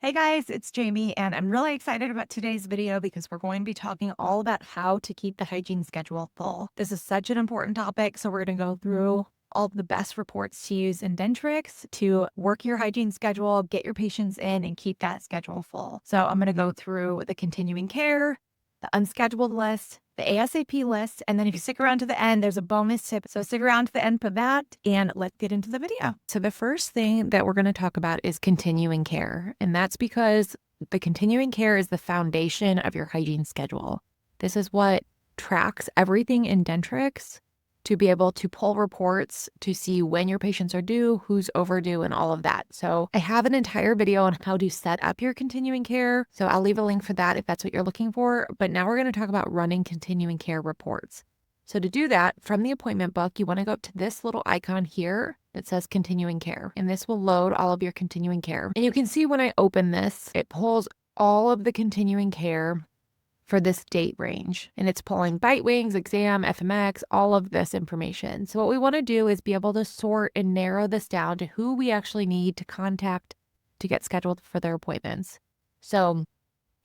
Hey guys, it's Jamie, and I'm really excited about today's video because we're going to be talking all about how to keep the hygiene schedule full. This is such an important topic, so we're going to go through all of the best reports to use in Dentrix to work your hygiene schedule, get your patients in, and keep that schedule full. So I'm going to go through the continuing care, the unscheduled list, the ASAP list, and then if you stick around to the end, there's a bonus tip. So stick around to the end for that, and let's get into the video. So the first thing that we're going to talk about is continuing care, and that's because the continuing care is the foundation of your hygiene schedule. This is what tracks everything in Dentrix to be able to pull reports to see when your patients are due, who's overdue, and all of that. So I have an entire video on how to set up your continuing care. So I'll leave a link for that if that's what you're looking for. But now we're going to talk about running continuing care reports. So to do that, from the appointment book, you want to go up to this little icon here that says continuing care. And this will load all of your continuing care. And you can see when I open this, it pulls all of the continuing care for this date range. And it's pulling bite wings, exam, FMX, all of this information. So what we want to do is be able to sort and narrow this down to who we actually need to contact to get scheduled for their appointments. So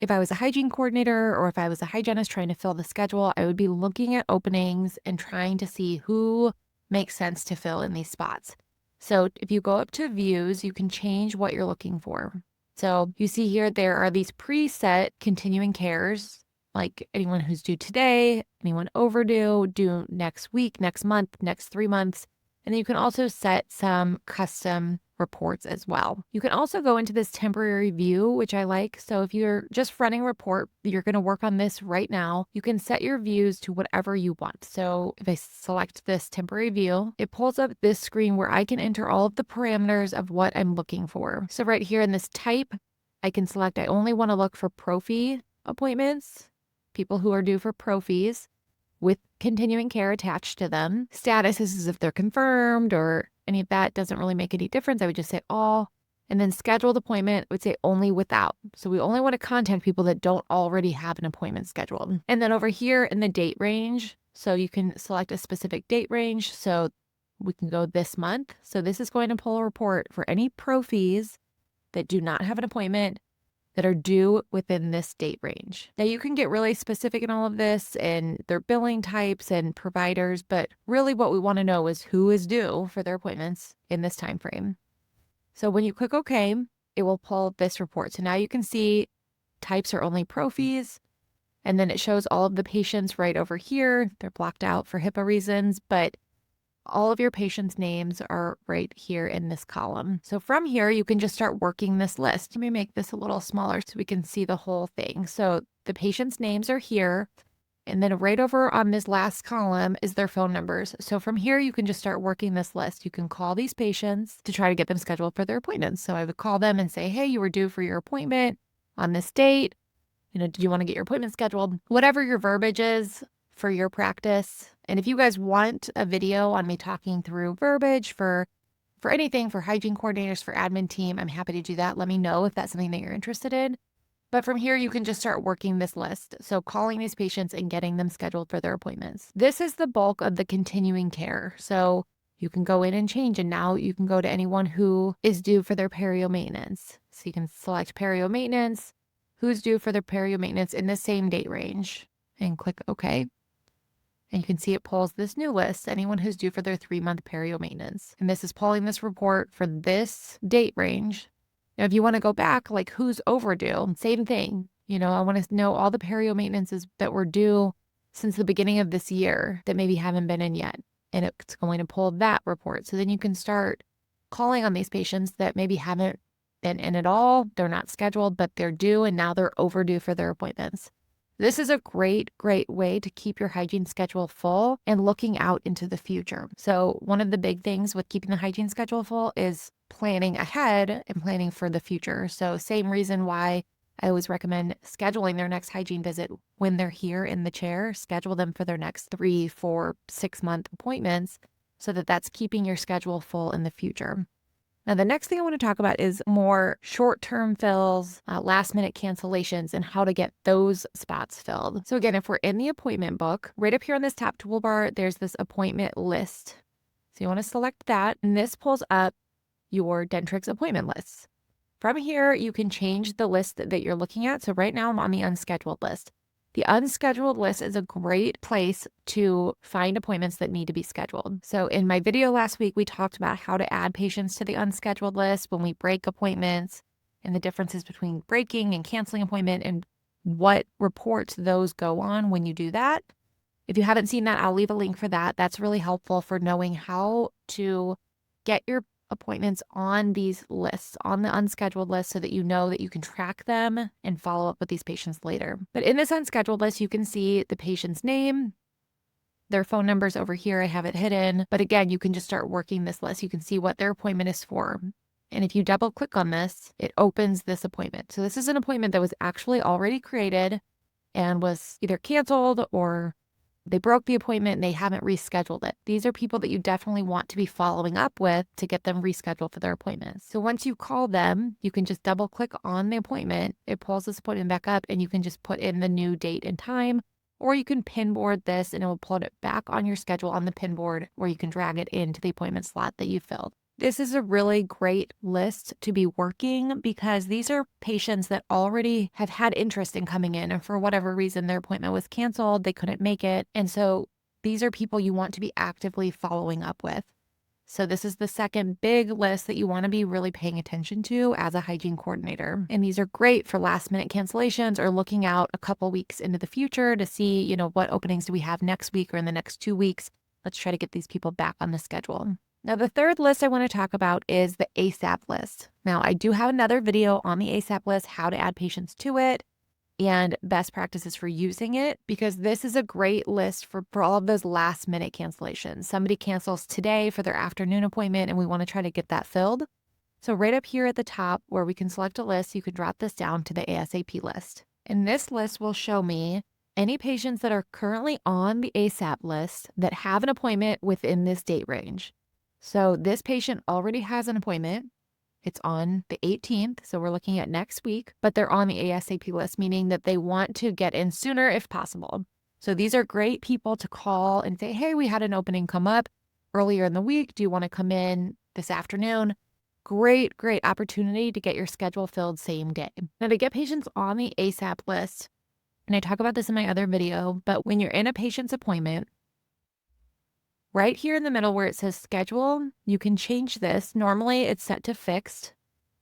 if I was a hygiene coordinator or if I was a hygienist trying to fill the schedule, I would be looking at openings and trying to see who makes sense to fill in these spots. So if you go up to views, you can change what you're looking for. So you see here, there are these preset continuing cares, like anyone who's due today, anyone overdue, due next week, next month, next 3 months. And then you can also set some custom reports as well. You can also go into this temporary view, which I like. So if you're just running a report, you're going to work on this right now. You can set your views to whatever you want. So if I select this temporary view, it pulls up this screen where I can enter all of the parameters of what I'm looking for. So right here in this type, I can select I only want to look for pro-fee appointments, people who are due for pro-fees with continuing care attached to them. Status is if they're confirmed or any of that doesn't really make any difference. I would just say all. And then scheduled appointment would say only without. So we only want to contact people that don't already have an appointment scheduled. And then over here in the date range, so you can select a specific date range. So we can go this month. So this is going to pull a report for any pro-fees that do not have an appointment that are due within this date range. Now you can get really specific in all of this and their billing types and providers, but really what we want to know is who is due for their appointments in this time frame. So when you click OK, it will pull this report. So now you can see types are only pro-fees, and then it shows all of the patients right over here. They're blocked out for HIPAA reasons, but all of your patients' names are right here in this column. So from here, you can just start working this list. Let me make this a little smaller so we can see the whole thing. So the patients' names are here. And then right over on this last column is their phone numbers. So from here, you can just start working this list. You can call these patients to try to get them scheduled for their appointments. So I would call them and say, hey, you were due for your appointment on this date. Did you want to get your appointment scheduled? Whatever your verbiage is for your practice. And if you guys want a video on me talking through verbiage for anything, for hygiene coordinators, for admin team, I'm happy to do that. Let me know if that's something that you're interested in. But from here, you can just start working this list. So calling these patients and getting them scheduled for their appointments. This is the bulk of the continuing care. So you can go in and change, and now you can go to anyone who is due for their Perio maintenance. So you can select Perio maintenance, who's due for their Perio maintenance in the same date range, and click OK. And you can see it pulls this new list, anyone who's due for their 3-month Perio maintenance. And this is pulling this report for this date range. Now, if you want to go back, like who's overdue, same thing. I want to know all the Perio maintenances that were due since the beginning of this year that maybe haven't been in yet. And it's going to pull that report. So then you can start calling on these patients that maybe haven't been in at all. They're not scheduled, but they're due, and now they're overdue for their appointments. This is a great way to keep your hygiene schedule full and looking out into the future. So one of the big things with keeping the hygiene schedule full is planning ahead and planning for the future. So same reason why I always recommend scheduling their next hygiene visit when they're here in the chair. Schedule them for their next 3, 4, 6-month appointments so that that's keeping your schedule full in the future. Now, the next thing I want to talk about is more short-term fills, last-minute cancellations, and how to get those spots filled. So again, if we're in the appointment book, right up here on this top toolbar, there's this appointment list. So you want to select that, and this pulls up your Dentrix appointment lists. from here, you can change the list that you're looking at. So right now I'm on the unscheduled list. The unscheduled list is a great place to find appointments that need to be scheduled. So in my video last week, we talked about how to add patients to the unscheduled list when we break appointments and the differences between breaking and canceling appointment and what reports those go on when you do that. If you haven't seen that, I'll leave a link for that. That's really helpful for knowing how to get your appointments on these lists, on the unscheduled list, so that you know that you can track them and follow up with these patients later. But in this unscheduled list, you can see the patient's name, their phone numbers over here. I have it hidden. But again, you can just start working this list. You can see what their appointment is for. And if you double click on this, it opens this appointment. So this is an appointment that was actually already created and was either canceled or they broke the appointment and they haven't rescheduled it. These are people that you definitely want to be following up with to get them rescheduled for their appointments. So once you call them, you can just double click on the appointment. It pulls this appointment back up and you can just put in the new date and time, or you can pinboard this and it will put it back on your schedule on the pinboard where you can drag it into the appointment slot that you filled. This is a really great list to be working because these are patients that already have had interest in coming in, and for whatever reason, their appointment was canceled, they couldn't make it. And so these are people you want to be actively following up with. So this is the second big list that you want to be really paying attention to as a hygiene coordinator. And these are great for last minute cancellations or looking out a couple weeks into the future to see, what openings do we have next week or in the next 2 weeks. Let's try to get these people back on the schedule. Now, the third list I want to talk about is the ASAP list. Now, I do have another video on the ASAP list, how to add patients to it, and best practices for using it, because this is a great list for all of those last minute cancellations. Somebody cancels today for their afternoon appointment, and we want to try to get that filled. So right up here at the top where we can select a list, you can drop this down to the ASAP list. And this list will show me any patients that are currently on the ASAP list that have an appointment within this date range. So this patient already has an appointment. It's on the 18th, so we're looking at next week, but they're on the ASAP list, meaning that they want to get in sooner if possible. So these are great people to call and say, hey, we had an opening come up earlier in the week. Do you want to come in this afternoon? Great opportunity to get your schedule filled same day. Now, to get patients on the ASAP list, and I talk about this in my other video, but when you're in a patient's appointment, right here in the middle where it says schedule, you can change this. Normally it's set to fixed.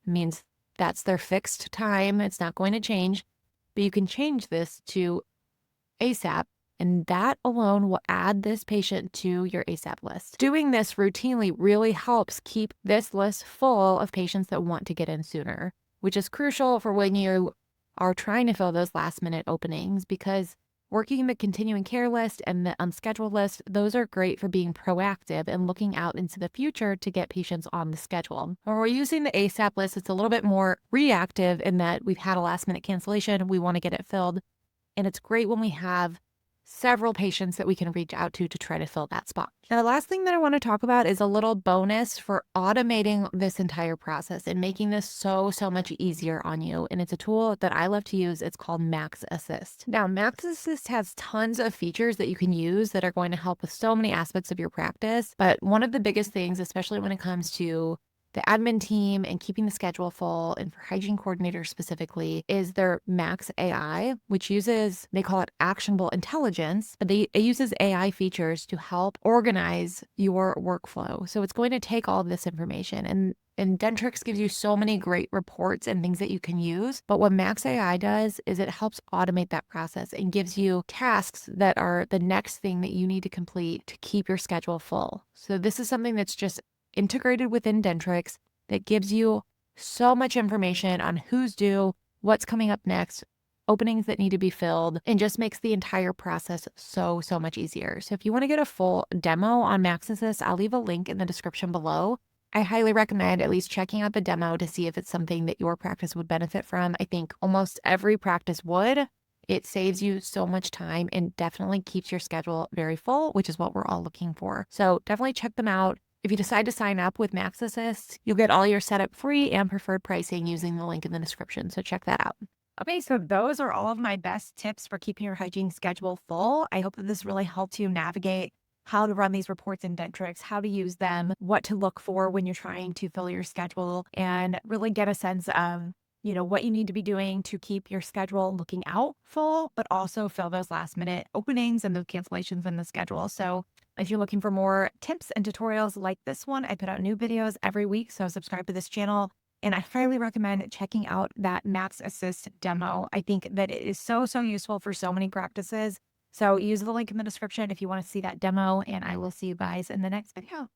It means that's their fixed time. It's not going to change, but you can change this to ASAP, and that alone will add this patient to your ASAP list. Doing this routinely really helps keep this list full of patients that want to get in sooner, which is crucial for when you are trying to fill those last minute openings, because working the continuing care list and the unscheduled list, those are great for being proactive and looking out into the future to get patients on the schedule. When we're using the ASAP list, it's a little bit more reactive in that we've had a last minute cancellation, we want to get it filled. And it's great when we have several patients that we can reach out to try to fill that spot. Now, the last thing that I want to talk about is a little bonus for automating this entire process and making this so much easier on you. And it's a tool that I love to use. It's called MaxAssist. Now, MaxAssist has tons of features that you can use that are going to help with so many aspects of your practice. But one of the biggest things, especially when it comes to the admin team and keeping the schedule full, and for hygiene coordinators specifically, is their Max AI, which uses, they call it actionable intelligence, but it uses AI features to help organize your workflow. So it's going to take all of this information, and Dentrix gives you so many great reports and things that you can use. But what Max AI does is it helps automate that process and gives you tasks that are the next thing that you need to complete to keep your schedule full. So this is something that's just integrated within Dentrix that gives you so much information on who's due, what's coming up next, openings that need to be filled, and just makes the entire process so much easier. So if you want to get a full demo on MaxAssist, I'll leave a link in the description below. I highly recommend at least checking out the demo to see if it's something that your practice would benefit from. I think almost every practice would. It saves you so much time and definitely keeps your schedule very full, which is what we're all looking for. So definitely check them out. If you decide to sign up with MaxAssist, you'll get all your setup free and preferred pricing using the link in the description. So check that out. Okay, so those are all of my best tips for keeping your hygiene schedule full. I hope that this really helped you navigate how to run these reports in Dentrix, how to use them, what to look for when you're trying to fill your schedule, and really get a sense of what you need to be doing to keep your schedule looking out full, but also fill those last minute openings and the cancellations in the schedule. So if you're looking for more tips and tutorials like this one, I put out new videos every week. So subscribe to this channel. And I highly recommend checking out that MaxAssist demo. I think that it is so, so useful for so many practices. So use the link in the description if you want to see that demo, and I will see you guys in the next video.